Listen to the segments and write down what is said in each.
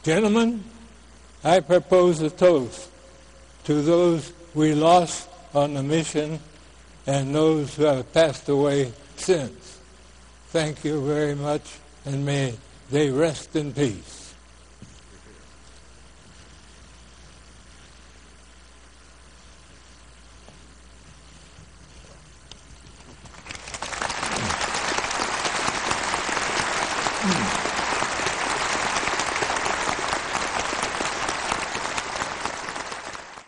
Gentlemen, I propose a toast to those we lost on the mission and those who have passed away since. Thank you very much, and may they rest in peace.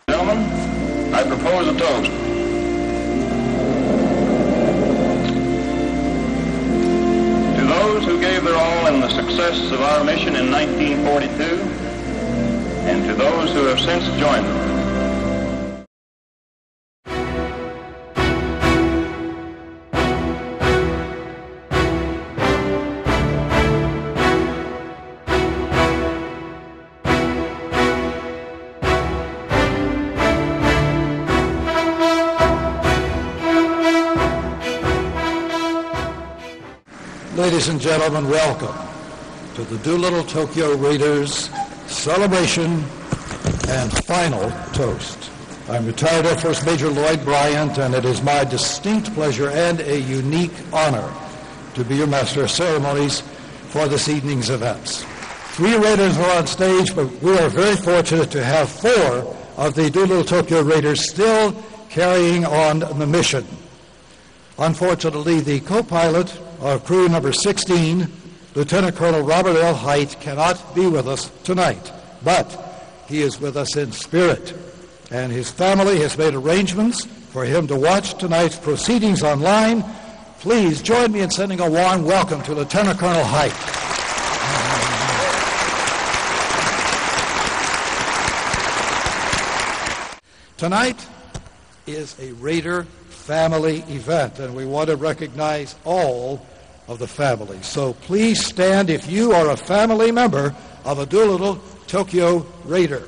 Gentlemen, I propose a toast. To those who gave their all in the success of our mission in 1942, and to those who have since joined them. Ladies and gentlemen, welcome to the Doolittle Tokyo Raiders celebration and final toast. I'm retired Air Force Major Lloyd Bryant, and it is my distinct pleasure and a unique honor to be your master of ceremonies for this evening's events. 3 Raiders are on stage, but we are very fortunate to have 4 of the Doolittle Tokyo Raiders still carrying on the mission. Unfortunately, the co-pilot of crew number 16, Lieutenant Colonel Robert L. Height, cannot be with us tonight, but he is with us in spirit, and his family has made arrangements for him to watch tonight's proceedings online. Please join me in sending a warm welcome to Lieutenant Colonel Height. Tonight is a Raider family event, and we want to recognize all of the families. So please stand if you are a family member of a Doolittle Tokyo Raider.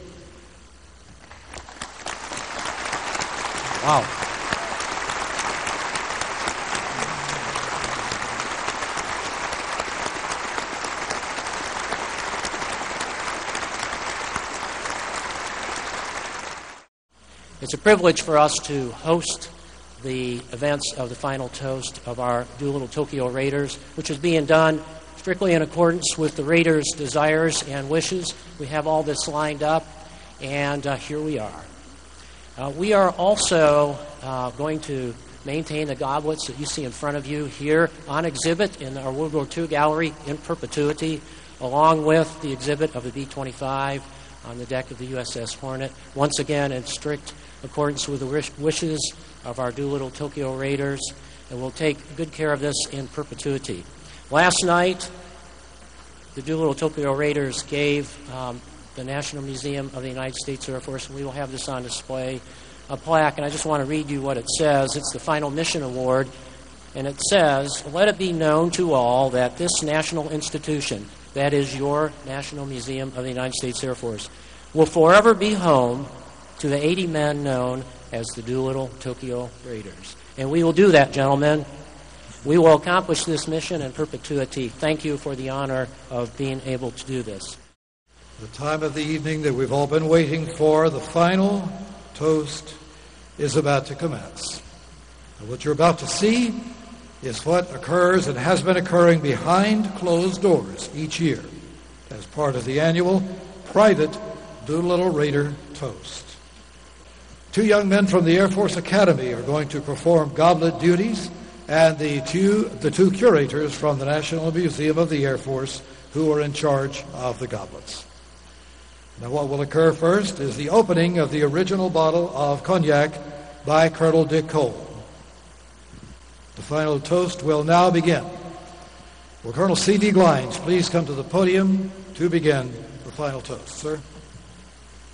Wow. It's a privilege for us to host the events of the final toast of our Doolittle Tokyo Raiders, which is being done strictly in accordance with the Raiders' desires and wishes. We have all this lined up, and here we are. We are also going to maintain the goblets that you see in front of you here on exhibit in our World War II gallery in perpetuity, along with the exhibit of the B-25 on the deck of the USS Hornet, once again in strict accordance with the wishes of our Doolittle Tokyo Raiders, and we'll take good care of this in perpetuity. Last night, the Doolittle Tokyo Raiders gave the National Museum of the United States Air Force, and we will have this on display, a plaque, and I just want to read you what it says. It's the Final Mission Award, and it says, "Let it be known to all that this national institution, that is your National Museum of the United States Air Force, will forever be home to the 80 men known as the Doolittle Tokyo Raiders." And we will do that, gentlemen. We will accomplish this mission in perpetuity. Thank you for the honor of being able to do this. The time of the evening that we've all been waiting for, the final toast, is about to commence. And what you're about to see is what occurs and has been occurring behind closed doors each year as part of the annual private Doolittle Raider toast. 2 young men from the Air Force Academy are going to perform goblet duties, and the two curators from the National Museum of the Air Force who are in charge of the goblets. Now, what will occur first is the opening of the original bottle of cognac by Colonel Dick Cole. The final toast will now begin. Will Colonel C.D. Glines please come to the podium to begin the final toast, sir?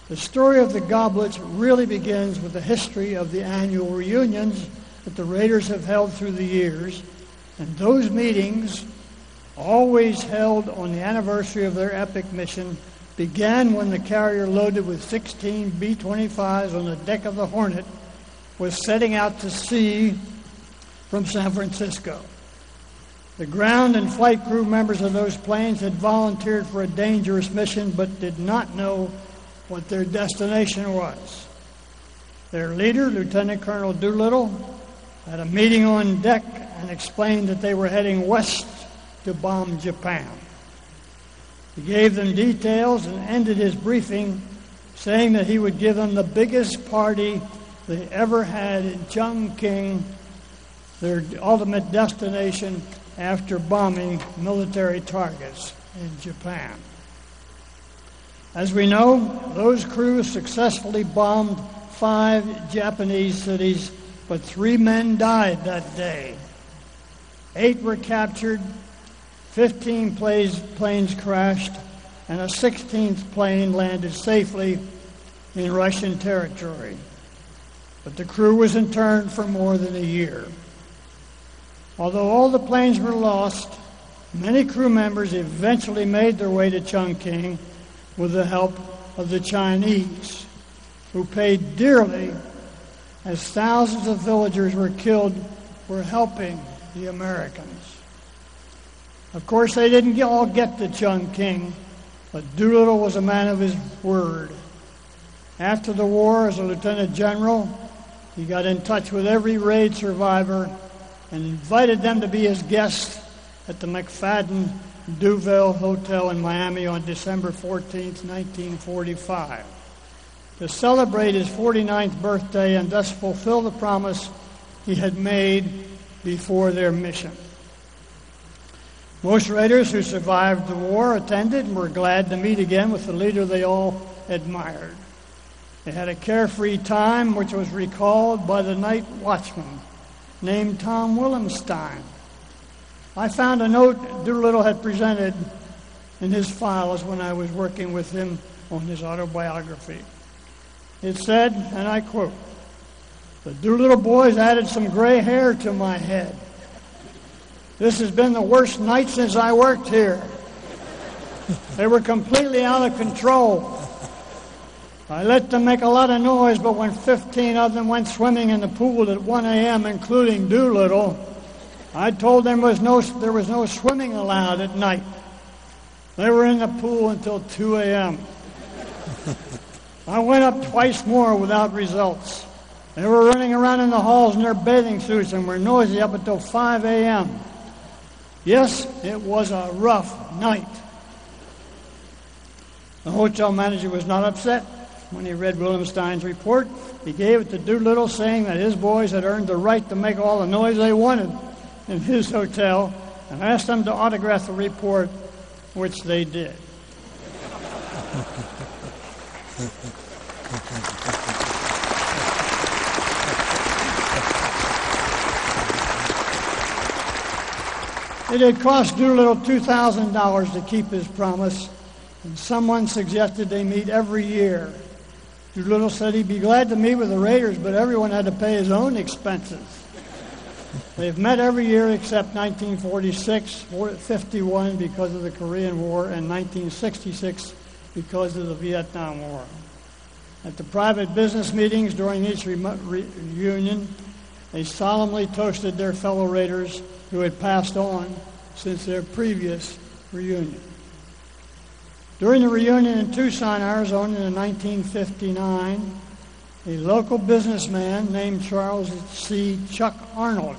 The story of the goblets really begins with the history of the annual reunions that the Raiders have held through the years, and those meetings, always held on the anniversary of their epic mission, began when the carrier loaded with 16 B-25s on the deck of the Hornet was setting out to sea from San Francisco. The ground and flight crew members of those planes had volunteered for a dangerous mission but did not know what their destination was. Their leader, Lieutenant Colonel Doolittle, had a meeting on deck and explained that they were heading west to bomb Japan. He gave them details and ended his briefing saying that he would give them the biggest party they ever had in Chongqing, their ultimate destination after bombing military targets in Japan. As we know, those crews successfully bombed 5 Japanese cities, but 3 men died that day. 8 were captured, 15 planes crashed, and a 16th plane landed safely in Russian territory. But the crew was interned for more than a year. Although all the planes were lost, many crew members eventually made their way to Chongqing with the help of the Chinese, who paid dearly as thousands of villagers were killed for helping the Americans. Of course, they didn't all get to Chongqing, but Doolittle was a man of his word. After the war, as a lieutenant general, he got in touch with every raid survivor and invited them to be his guests at the McFadden Duvall Hotel in Miami on December 14, 1945, to celebrate his 49th birthday and thus fulfill the promise he had made before their mission. Most raiders who survived the war attended and were glad to meet again with the leader they all admired. They had a carefree time which was recalled by the night watchman named Tom Willemstein. I found a note Doolittle had presented in his files when I was working with him on his autobiography. It said, and I quote, "The Doolittle boys added some gray hair to my head. This has been the worst night since I worked here. They were completely out of control. I let them make a lot of noise, but when 15 of them went swimming in the pool at 1 a.m., including Doolittle, I told them there was no swimming allowed at night. They were in the pool until 2 a.m. I went up twice more without results. They were running around in the halls in their bathing suits and were noisy up until 5 a.m. Yes, it was a rough night." The hotel manager was not upset when he read Willemstein's report. He gave it to Doolittle, saying that his boys had earned the right to make all the noise they wanted in his hotel, and asked them to autograph the report, which they did. It had cost Doolittle $2,000 to keep his promise, and someone suggested they meet every year. Doolittle said he'd be glad to meet with the Raiders, but everyone had to pay his own expenses. They've met every year except 1946, 51 because of the Korean War, and 1966 because of the Vietnam War. At the private business meetings during each reunion, they solemnly toasted their fellow Raiders who had passed on since their previous reunion. During the reunion in Tucson, Arizona in 1959, a local businessman named Charles C. Chuck Arnold,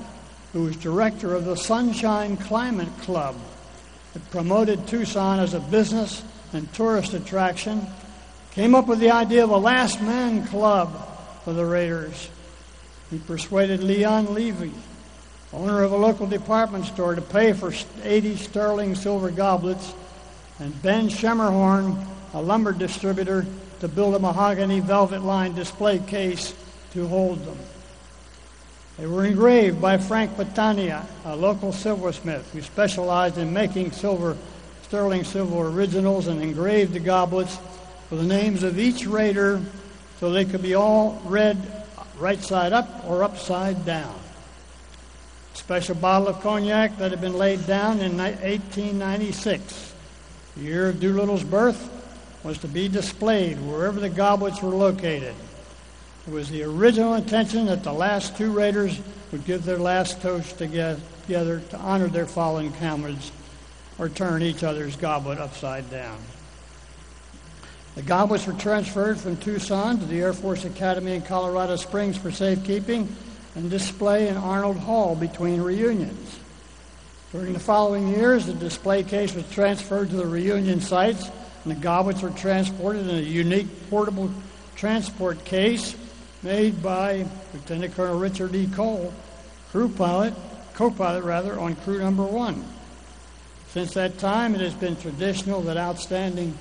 who was director of the Sunshine Climate Club that promoted Tucson as a business and tourist attraction, came up with the idea of a last man club for the Raiders. He persuaded Leon Levy, owner of a local department store, to pay for 80 sterling silver goblets, and Ben Schemmerhorn, a lumber distributor, to build a mahogany velvet-lined display case to hold them. They were engraved by Frank Patania, a local silversmith who specialized in making sterling silver originals, and engraved the goblets with the names of each raider so they could be all read right side up or upside down. A special bottle of cognac that had been laid down in 1896, the year of Doolittle's birth, was to be displayed wherever the goblets were located. It was the original intention that the last 2 raiders would give their last toast together together to honor their fallen comrades or turn each other's goblet upside down. The goblets were transferred from Tucson to the Air Force Academy in Colorado Springs for safekeeping and display in Arnold Hall between reunions. During the following years, the display case was transferred to the reunion sites, and the goblets were transported in a unique portable transport case made by Lieutenant Colonel Richard E. Cole, co-pilot on crew number 1. Since that time, it has been traditional that outstanding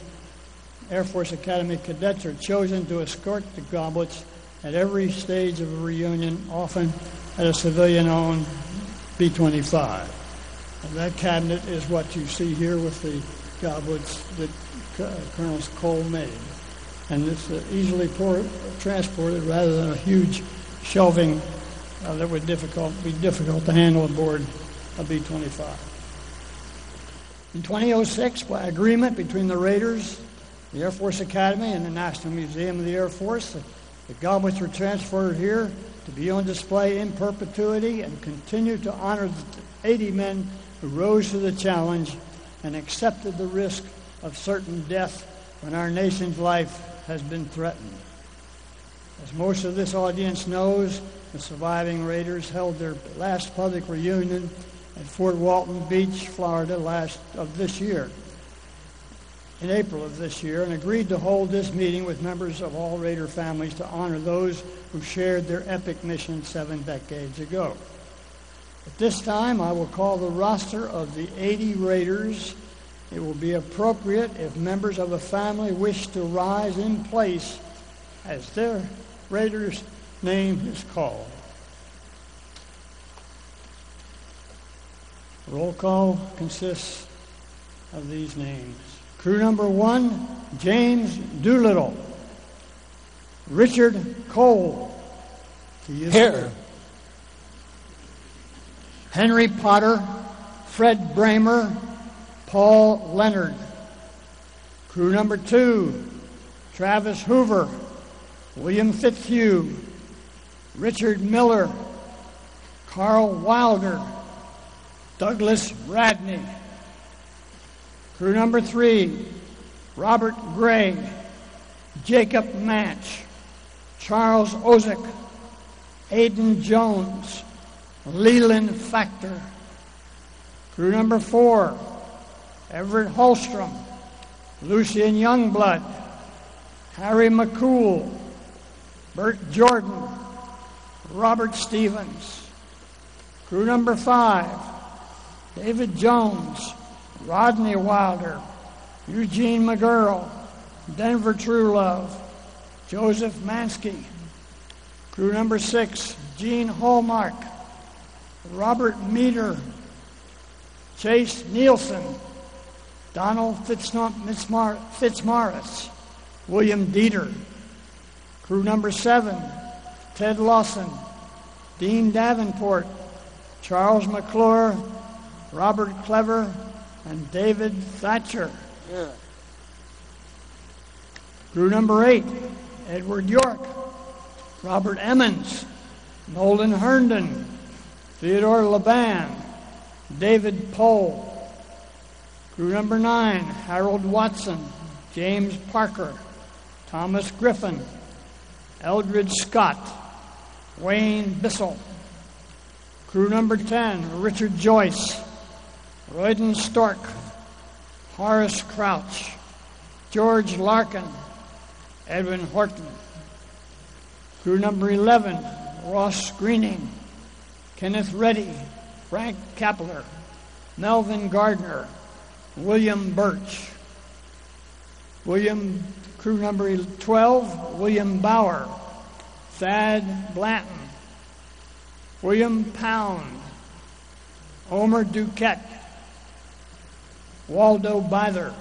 Air Force Academy cadets are chosen to escort the goblets at every stage of a reunion, often at a civilian-owned B-25. And that cabinet is what you see here with the goblets that Colonel Cole made. And it's easily transported rather than a huge shelving that would be difficult to handle aboard a B-25. In 2006, by agreement between the Raiders, the Air Force Academy, and the National Museum of the Air Force, the goblets were transferred here to be on display in perpetuity and continue to honor the 80 men who rose to the challenge and accepted the risk of certain death when our nation's life has been threatened. As most of this audience knows, the surviving Raiders held their last public reunion at Fort Walton Beach, Florida, in April of this year, and agreed to hold this meeting with members of all Raider families to honor those who shared their epic mission 7 decades ago. At this time, I will call the roster of the 80 Raiders. It will be appropriate if members of the family wish to rise in place as their Raider's name is called. Roll call consists of these names. Crew number 1, James Doolittle. Richard Cole. He is here. Henry Potter, Fred Bramer, Paul Leonard. Crew number 2, Travis Hoover, William Fitzhugh, Richard Miller, Carl Wilder, Douglas Rodney. Crew number 3, Robert Gray, Jacob Match, Charles Ozick, Aidan Jones, Leland Factor. Crew number 4, Everett Holstrom, Lucian Youngblood, Harry McCool, Bert Jordan, Robert Stevens. Crew number 5, David Jones, Rodney Wilder, Eugene McGurl, Denver Truelove, Joseph Mansky. Crew number 6, Gene Hallmark, Robert Meader, Chase Nielsen, Donald Fitzmaurice, William Dieter. Crew number 7, Ted Lawson, Dean Davenport, Charles McClure, Robert Clever, and David Thatcher. Yeah. Crew number 8, Edward York, Robert Emmons, Nolan Herndon, Theodore Laban, David Pohl. Crew number 9, Harold Watson, James Parker, Thomas Griffin, Eldred Scott, Wayne Bissell. Crew number 10, Richard Joyce, Royden Stork, Horace Crouch, George Larkin, Edwin Horton. Crew number 11, Ross Greening, Kenneth Reddy, Frank Kapler, Melvin Gardner, William Birch. Crew number 12, William Bauer, Thad Blanton, William Pound, Omer Duquette, Waldo Byther.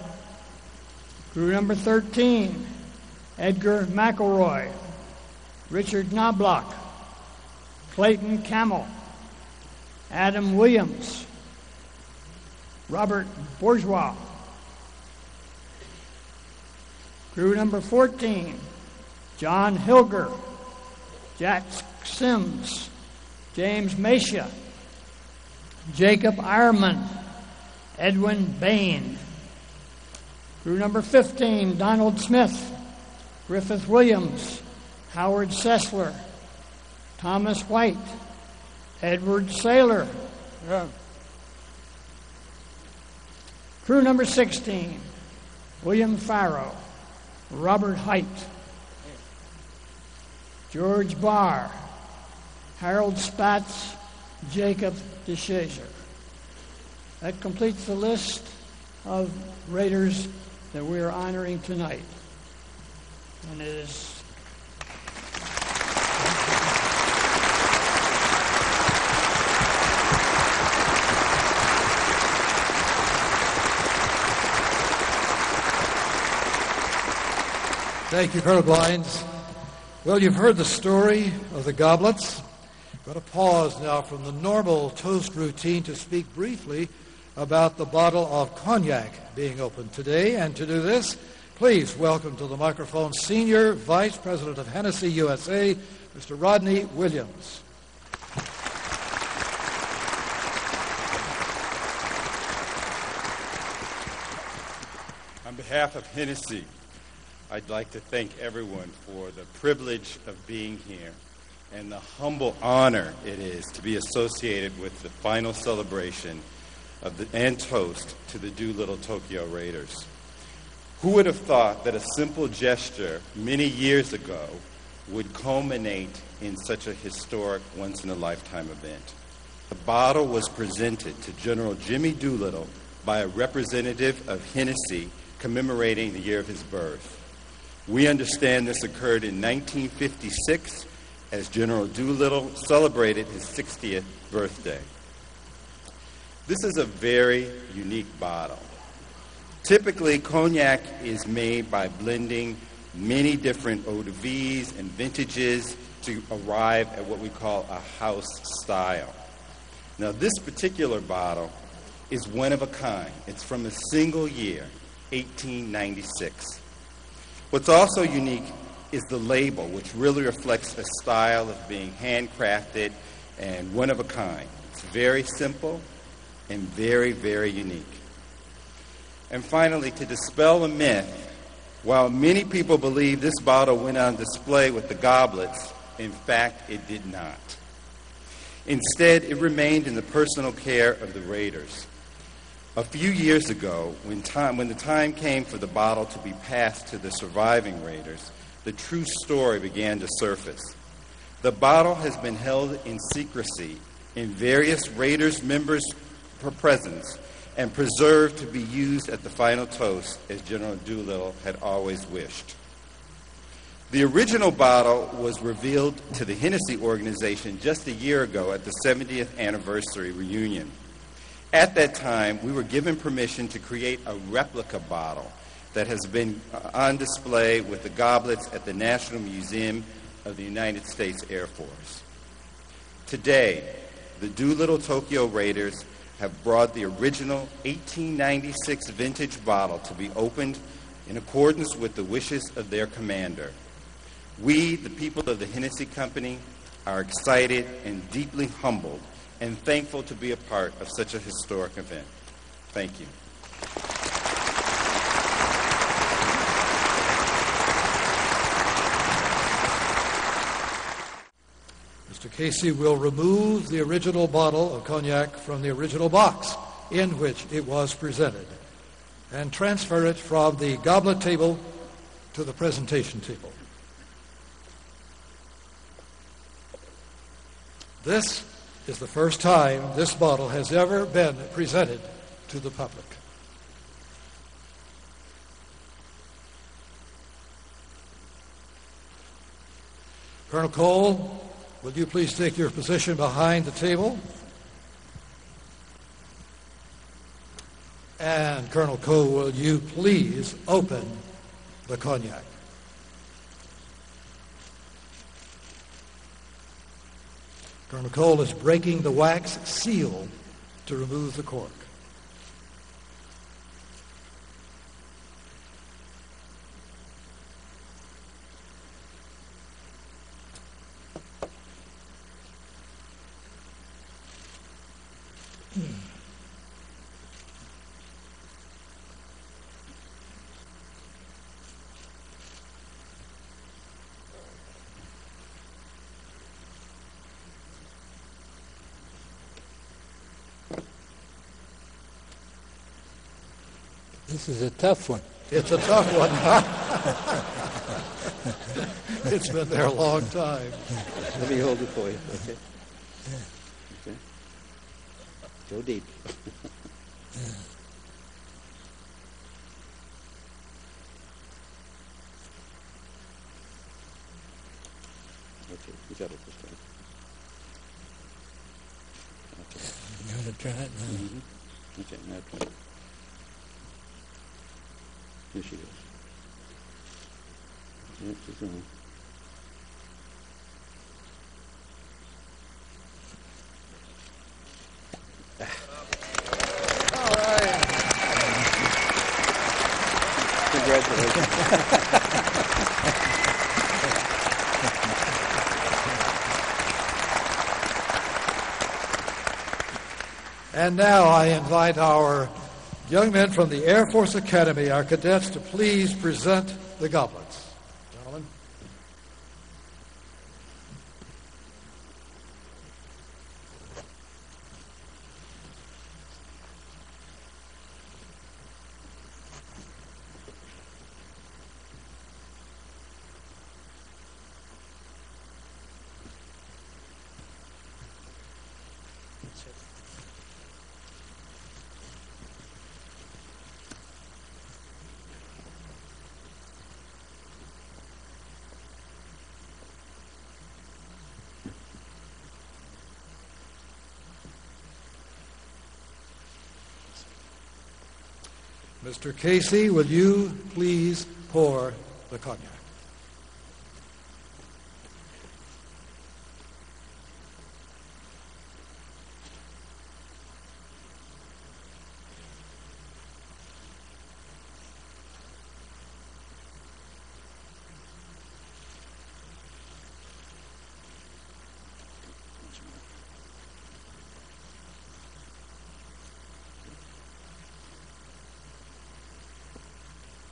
Crew number 13, Edgar McElroy, Richard Knobloch, Clayton Camel, Adam Williams, Robert Bourgeois. Crew number 14, John Hilger, Jack Sims, James Mashia, Jacob Ironman, Edwin Bain. Crew number 15, Donald Smith, Griffith Williams, Howard Sessler, Thomas White, Edward Saylor. Yeah. Crew number 16, William Farrow, Robert Height, George Barr, Harold Spatz, Jacob DeShazer. That completes the list of Raiders that we are honoring tonight. And it is Thank you, Colonel Glines. Well, you've heard the story of the goblets. I'm going to pause now from the normal toast routine to speak briefly about the bottle of cognac being opened today. And to do this, please welcome to the microphone Senior Vice President of Hennessy USA, Mr. Rodney Williams. On behalf of Hennessy, I'd like to thank everyone for the privilege of being here and the humble honor it is to be associated with the final celebration of and toast to the Doolittle Tokyo Raiders. Who would have thought that a simple gesture many years ago would culminate in such a historic, once-in-a-lifetime event? The bottle was presented to General Jimmy Doolittle by a representative of Hennessy commemorating the year of his birth. We understand this occurred in 1956 as General Doolittle celebrated his 60th birthday. This is a very unique bottle. Typically, cognac is made by blending many different eau de vies and vintages to arrive at what we call a house style. Now, this particular bottle is one of a kind. It's from a single year, 1896. What's also unique is the label, which really reflects a style of being handcrafted and one of a kind. It's very simple and very, very unique. And finally, to dispel a myth, while many people believe this bottle went on display with the goblets, in fact, it did not. Instead, it remained in the personal care of the Raiders. A few years ago, when the time came for the bottle to be passed to the surviving Raiders, the true story began to surface. The bottle has been held in secrecy in various Raiders members' presence and preserved to be used at the final toast as General Doolittle had always wished. The original bottle was revealed to the Hennessy organization just a year ago at the 70th anniversary reunion. At that time, we were given permission to create a replica bottle that has been on display with the goblets at the National Museum of the United States Air Force. Today, the Doolittle Tokyo Raiders have brought the original 1896 vintage bottle to be opened in accordance with the wishes of their commander. We, the people of the Hennessy Company, are excited and deeply humbled and thankful to be a part of such a historic event. Thank you. Mr. Casey will remove the original bottle of cognac from the original box in which it was presented and transfer it from the goblet table to the presentation table. This is the first time this bottle has ever been presented to the public. Colonel Cole, will you please take your position behind the table? And Colonel Cole, will you please open the cognac? Colonel Cole is breaking the wax seal to remove the cork. This is a tough one. It's a tough one. It's been there a long time. Let me hold it for you, okay? Okay. Go deep. Okay, you got it this time. Okay. You want to try it now? Mm-hmm. Okay, now try it. Here she goes. Yep, she's going. All right. Congratulations. And now I invite our young men from the Air Force Academy, our cadets, to please present the goblets. Gentlemen. Mr. Casey, will you please pour the cognac?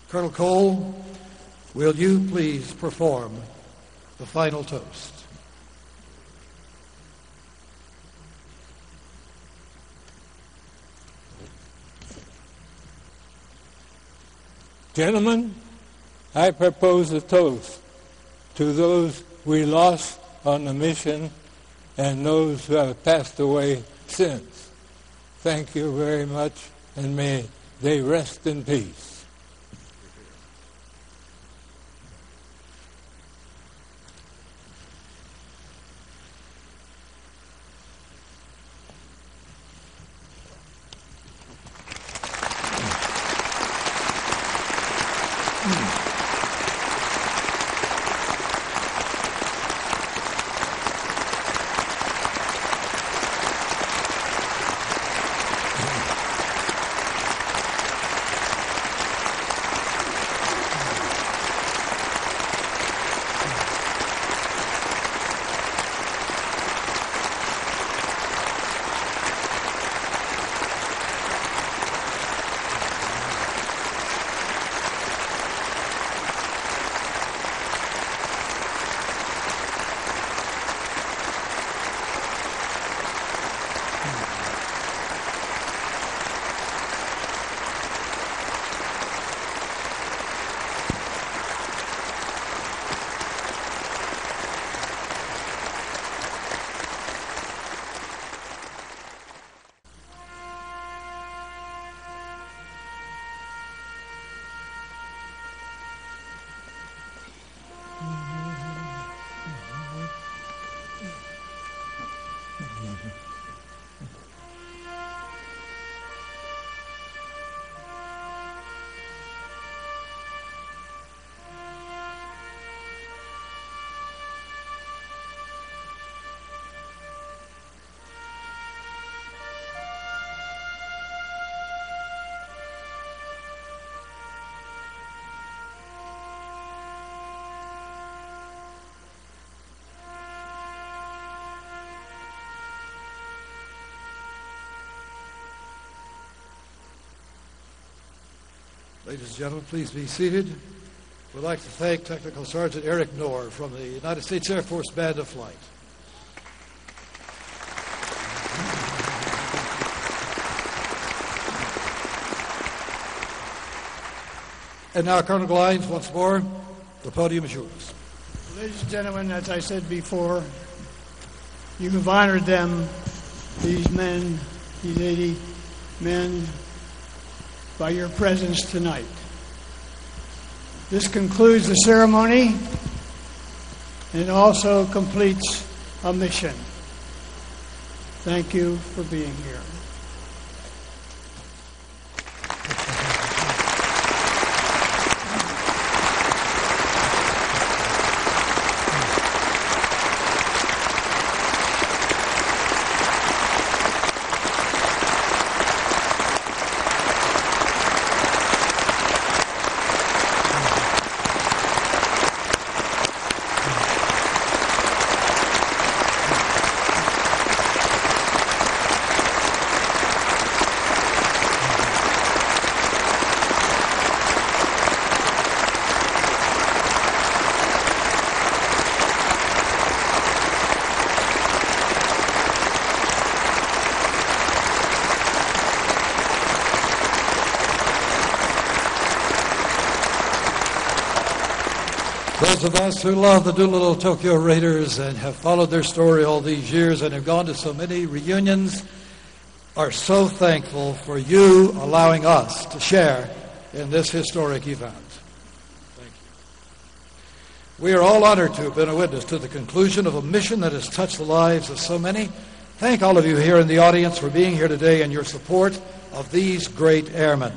Colonel Cole, will you please perform the final toast? Gentlemen, I propose a toast to those we lost on the mission and those who have passed away since. Thank you very much, and may they rest in peace. Ladies and gentlemen, please be seated. We'd like to thank Technical Sergeant Eric Knorr from the United States Air Force Band of Flight. And now, Colonel Glines, once more, the podium is yours. Ladies and gentlemen, as I said before, you have honored them, these men, these 80 men, by your presence tonight. This concludes the ceremony and also completes a mission. Thank you for being here. Those of us who love the Doolittle Tokyo Raiders and have followed their story all these years and have gone to so many reunions are so thankful for you allowing us to share in this historic event. Thank you. We are all honored to have been a witness to the conclusion of a mission that has touched the lives of so many. Thank all of you here in the audience for being here today and your support of these great airmen.